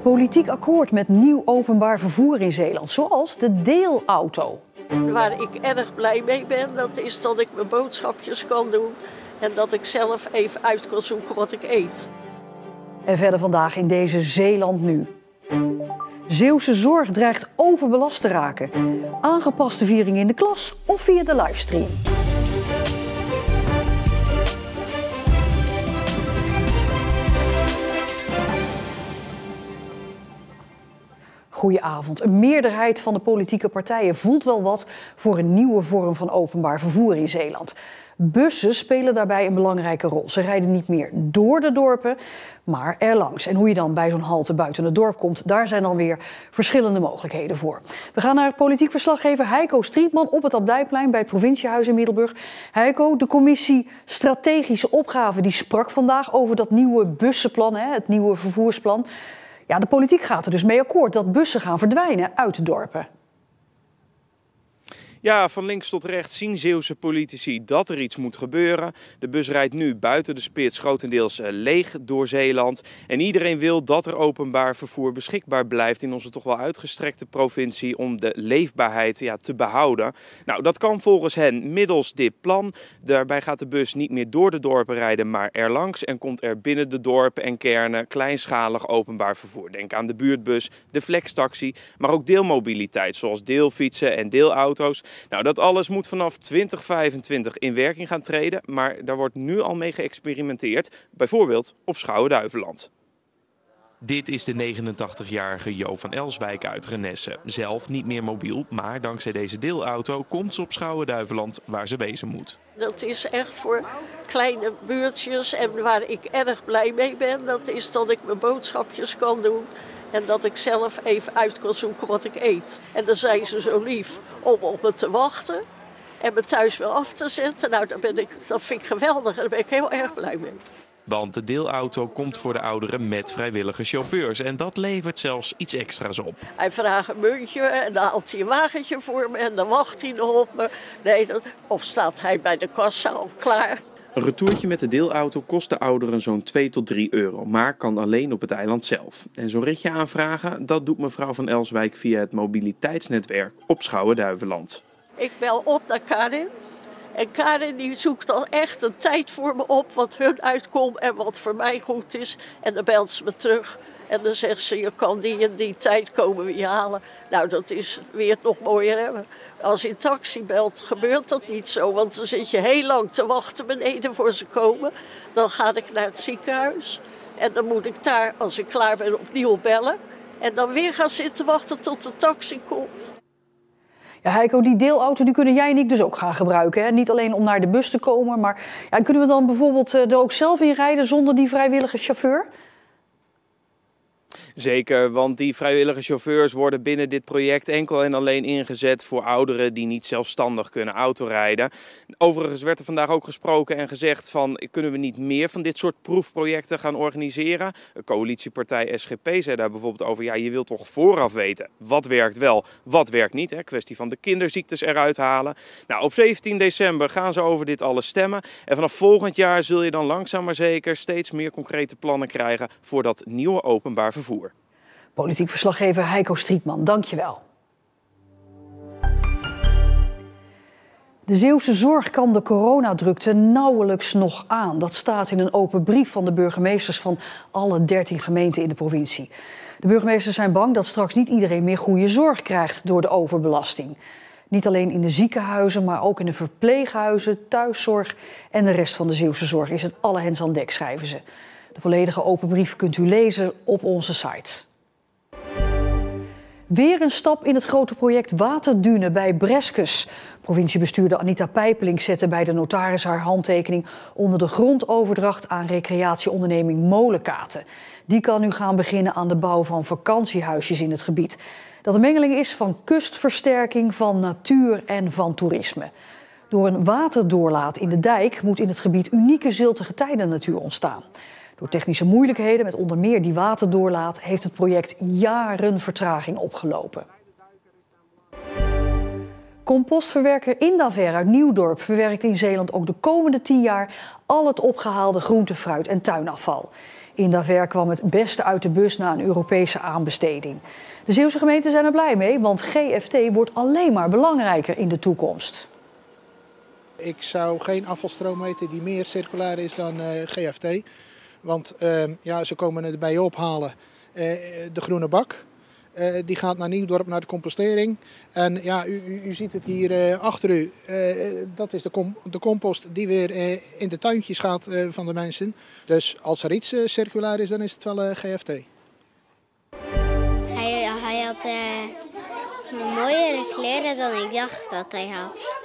Politiek akkoord met nieuw openbaar vervoer in Zeeland, zoals de deelauto. Waar ik erg blij mee ben, dat is dat ik mijn boodschapjes kan doen en dat ik zelf even uit kan zoeken wat ik eet. En verder vandaag in deze Zeeland Nu. Zeeuwse zorg dreigt overbelast te raken. Aangepaste viering in de klas of via de livestream. Goedenavond. Een meerderheid van de politieke partijen voelt wel wat voor een nieuwe vorm van openbaar vervoer in Zeeland. Bussen spelen daarbij een belangrijke rol. Ze rijden niet meer door de dorpen, maar erlangs. En hoe je dan bij zo'n halte buiten het dorp komt, daar zijn dan weer verschillende mogelijkheden voor. We gaan naar politiek verslaggever Heiko Strietman op het Abdijplein bij het provinciehuis in Middelburg. Heiko, de commissie Strategische Opgaven die sprak vandaag over dat nieuwe bussenplan, het nieuwe vervoersplan. Ja, de politiek gaat er dus mee akkoord dat bussen gaan verdwijnen uit de dorpen. Ja, van links tot rechts zien Zeeuwse politici dat er iets moet gebeuren. De bus rijdt nu buiten de spits grotendeels leeg door Zeeland. En iedereen wil dat er openbaar vervoer beschikbaar blijft in onze toch wel uitgestrekte provincie om de leefbaarheid te behouden. Nou, dat kan volgens hen middels dit plan. Daarbij gaat de bus niet meer door de dorpen rijden, maar erlangs. En komt er binnen de dorpen en kernen kleinschalig openbaar vervoer. Denk aan de buurtbus, de flextaxi, maar ook deelmobiliteit zoals deelfietsen en deelauto's. Nou, dat alles moet vanaf 2025 in werking gaan treden, maar daar wordt nu al mee geëxperimenteerd, bijvoorbeeld op Schouwen-Duiveland. Dit is de 89-jarige Jo van Elswijk uit Renesse. Zelf niet meer mobiel, maar dankzij deze deelauto komt ze op Schouwen-Duiveland waar ze wezen moet. Dat is echt voor kleine buurtjes en waar ik erg blij mee ben, dat is dat ik mijn boodschapjes kan doen. En dat ik zelf even uit kan zoeken wat ik eet. En dan zijn ze zo lief om op me te wachten en me thuis weer af te zetten. Nou, dat vind ik geweldig en daar ben ik heel erg blij mee. Want de deelauto komt voor de ouderen met vrijwillige chauffeurs. En dat levert zelfs iets extra's op. Hij vraagt een muntje en dan haalt hij een wagentje voor me en dan wacht hij nog op me. Nee, of staat hij bij de kassa al klaar. Een retourtje met de deelauto kost de ouderen zo'n 2 tot 3 euro, maar kan alleen op het eiland zelf. En zo'n ritje aanvragen, dat doet mevrouw van Elswijk via het mobiliteitsnetwerk op Schouwen-Duiveland. Ik bel op naar Karin. En Karin die zoekt al echt een tijd voor me op wat hun uitkomt en wat voor mij goed is. En dan belt ze me terug en dan zegt ze, je kan die en die tijd komen we je halen. Nou, dat is weer nog mooier hebben. Als je in taxi belt, gebeurt dat niet zo, want dan zit je heel lang te wachten beneden voor ze komen. Dan ga ik naar het ziekenhuis en dan moet ik daar, als ik klaar ben, opnieuw bellen. En dan weer gaan zitten wachten tot de taxi komt. Ja, Heiko, die deelauto die kunnen jij en ik dus ook gaan gebruiken. Hè? Niet alleen om naar de bus te komen, maar kunnen we dan bijvoorbeeld er ook zelf in rijden zonder die vrijwillige chauffeur? Zeker, want die vrijwillige chauffeurs worden binnen dit project enkel en alleen ingezet voor ouderen die niet zelfstandig kunnen autorijden. Overigens werd er vandaag ook gesproken en gezegd van, kunnen we niet meer van dit soort proefprojecten gaan organiseren? De coalitiepartij SGP zei daar bijvoorbeeld over, ja, je wilt toch vooraf weten wat werkt wel, wat werkt niet. Hè? Kwestie van de kinderziektes eruit halen. Nou, op 17 december gaan ze over dit alles stemmen. En vanaf volgend jaar zul je dan langzaam maar zeker steeds meer concrete plannen krijgen voor dat nieuwe openbaar vervoer. Politiek verslaggever Heiko Strietman, dankjewel. De Zeeuwse zorg kan de coronadrukte nauwelijks nog aan. Dat staat in een open brief van de burgemeesters van alle 13 gemeenten in de provincie. De burgemeesters zijn bang dat straks niet iedereen meer goede zorg krijgt door de overbelasting. Niet alleen in de ziekenhuizen, maar ook in de verpleeghuizen, thuiszorg en de rest van de Zeeuwse zorg is het alle hens aan dek, schrijven ze. De volledige open brief kunt u lezen op onze site. Weer een stap in het grote project Waterdunen bij Breskes. Provinciebestuurder Anita Pijpelink zette bij de notaris haar handtekening onder de grondoverdracht aan recreatieonderneming Molenkaten. Die kan nu gaan beginnen aan de bouw van vakantiehuisjes in het gebied. Dat een mengeling is van kustversterking, van natuur en van toerisme. Door een waterdoorlaat in de dijk moet in het gebied unieke ziltige tijdennatuur ontstaan. Door technische moeilijkheden met onder meer die waterdoorlaat heeft het project jaren vertraging opgelopen. Compostverwerker Indaver uit Nieuwdorp verwerkt in Zeeland ook de komende 10 jaar al het opgehaalde groente, fruit en tuinafval. In Daver kwam het beste uit de bus na een Europese aanbesteding. De Zeeuwse gemeenten zijn er blij mee, want GFT wordt alleen maar belangrijker in de toekomst. Ik zou geen afvalstroom meten die meer circulair is dan GFT. Want ja, ze komen het bij je ophalen. De groene bak, die gaat naar Nieuwdorp, naar de compostering. En ja, u ziet het hier achter u. Dat is de compost die weer in de tuintjes gaat van de mensen. Dus als er iets circulair is, dan is het wel GFT. Hij had mooiere kleren dan ik dacht dat hij had.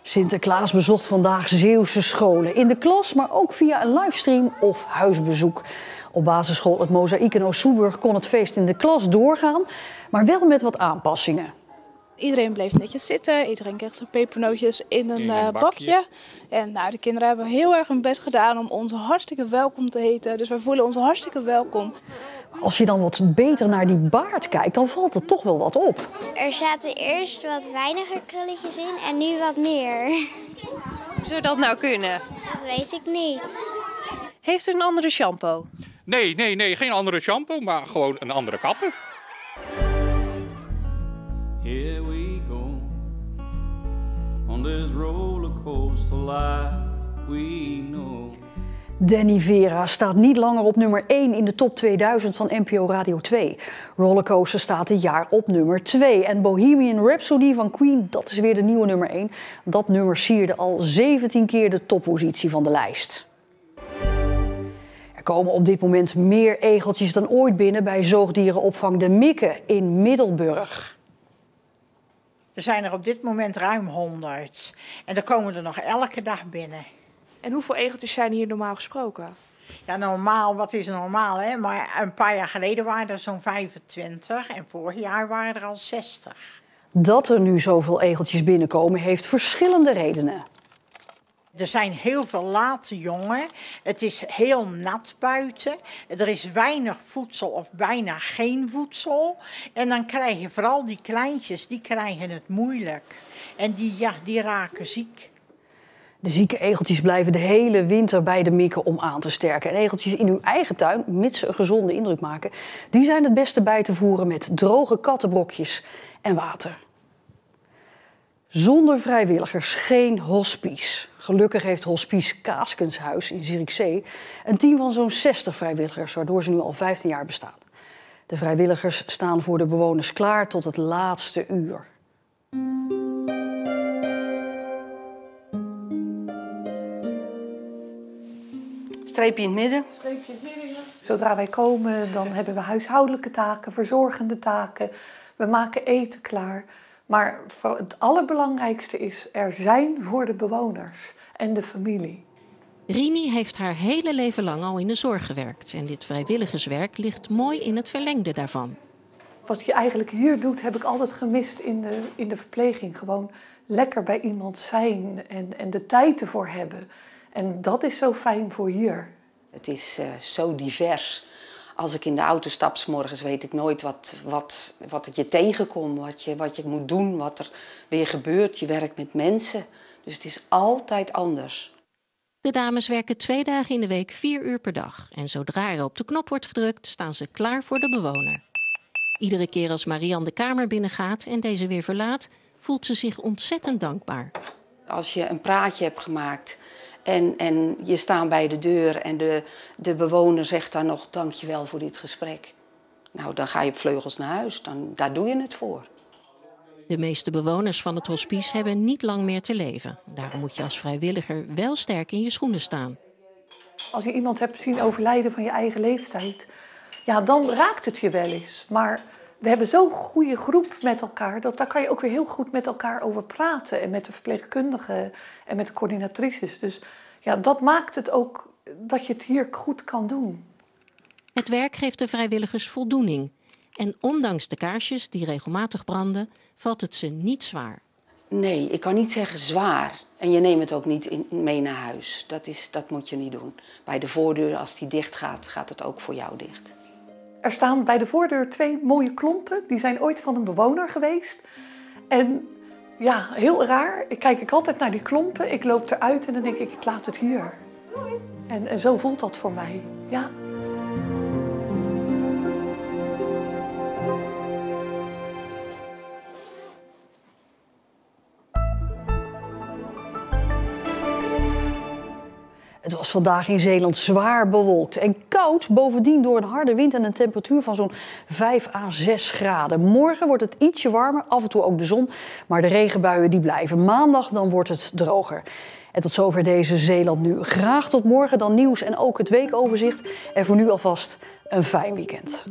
Sinterklaas bezocht vandaag Zeeuwse scholen. In de klas, maar ook via een livestream of huisbezoek. Op basisschool Het Mozaïek in Oost-Soeburg kon het feest in de klas doorgaan, maar wel met wat aanpassingen. Iedereen bleef netjes zitten, iedereen kreeg zijn pepernootjes in een bakje. En nou, de kinderen hebben heel erg hun best gedaan om ons hartstikke welkom te heten. Dus wij voelen ons hartstikke welkom. Als je dan wat beter naar die baard kijkt, dan valt er toch wel wat op. Er zaten eerst wat weiniger krulletjes in en nu wat meer. Hoe zou dat nou kunnen? Dat weet ik niet. Heeft u een andere shampoo? Nee, geen andere shampoo, maar gewoon een andere kapper. Here we go on this rollercoaster life we know. Danny Vera staat niet langer op nummer 1 in de top 2000 van NPO Radio 2. Rollercoaster staat dit jaar op nummer 2. En Bohemian Rhapsody van Queen, dat is weer de nieuwe nummer 1. Dat nummer sierde al 17 keer de toppositie van de lijst. Er komen op dit moment meer egeltjes dan ooit binnen bij zoogdierenopvang De Mikke in Middelburg. Er zijn er op dit moment ruim 100. En er komen er nog elke dag binnen. En hoeveel egeltjes zijn hier normaal gesproken? Ja, normaal, wat is normaal, hè? Maar een paar jaar geleden waren er zo'n 25 en vorig jaar waren er al 60. Dat er nu zoveel egeltjes binnenkomen heeft verschillende redenen. Er zijn heel veel late jongen. Het is heel nat buiten. Er is weinig voedsel of bijna geen voedsel. En dan krijg je vooral die kleintjes, die krijgen het moeilijk. En die raken ziek. De zieke egeltjes blijven de hele winter bij de mikken om aan te sterken. En egeltjes in uw eigen tuin, mits ze een gezonde indruk maken, die zijn het beste bij te voeren met droge kattenbrokjes en water. Zonder vrijwilligers geen hospice. Gelukkig heeft Hospice Kaaskenshuis in Zierikzee een team van zo'n 60 vrijwilligers, waardoor ze nu al 15 jaar bestaan. De vrijwilligers staan voor de bewoners klaar tot het laatste uur. Streepje in het midden. Streepje in het midden, ja. Zodra wij komen, dan hebben we huishoudelijke taken, verzorgende taken. We maken eten klaar. Maar het allerbelangrijkste is er zijn voor de bewoners en de familie. Rini heeft haar hele leven lang al in de zorg gewerkt. En dit vrijwilligerswerk ligt mooi in het verlengde daarvan. Wat je eigenlijk hier doet, heb ik altijd gemist in de verpleging. Gewoon lekker bij iemand zijn en de tijd ervoor hebben. En dat is zo fijn voor hier. Het is zo divers. Als ik in de auto stap 's morgens, weet ik nooit wat ik je tegenkom, wat je moet doen, wat er weer gebeurt. Je werkt met mensen, dus het is altijd anders. De dames werken 2 dagen in de week 4 uur per dag. En zodra er op de knop wordt gedrukt, staan ze klaar voor de bewoner. Iedere keer als Marianne de kamer binnengaat en deze weer verlaat, voelt ze zich ontzettend dankbaar. Als je een praatje hebt gemaakt en je staat bij de deur en de bewoner zegt dan nog dankjewel voor dit gesprek. Nou, dan ga je op vleugels naar huis. Daar doe je het voor. De meeste bewoners van het hospice hebben niet lang meer te leven. Daarom moet je als vrijwilliger wel sterk in je schoenen staan. Als je iemand hebt zien overlijden van je eigen leeftijd, ja, dan raakt het je wel eens. Maar we hebben zo'n goede groep met elkaar, daar kan je ook weer heel goed met elkaar over praten. En met de verpleegkundigen en met de coördinatrices. Dus ja, dat maakt het ook dat je het hier goed kan doen. Het werk geeft de vrijwilligers voldoening. En ondanks de kaarsjes die regelmatig branden, valt het ze niet zwaar. Nee, ik kan niet zeggen zwaar. En je neemt het ook niet mee naar huis. Dat moet je niet doen. Bij de voordeur, als die dicht gaat, gaat het ook voor jou dicht. Er staan bij de voordeur 2 mooie klompen. Die zijn ooit van een bewoner geweest. En ja, heel raar. Kijk ik altijd naar die klompen. Ik loop eruit en dan denk ik laat het hier. En zo voelt dat voor mij, ja. Het was vandaag in Zeeland zwaar bewolkt en koud. Bovendien door een harde wind en een temperatuur van zo'n 5 à 6 graden. Morgen wordt het ietsje warmer, af en toe ook de zon. Maar de regenbuien die blijven. Maandag dan wordt het droger. En tot zover deze Zeeland Nu. Graag tot morgen dan nieuws en ook het weekoverzicht. En voor nu alvast een fijn weekend.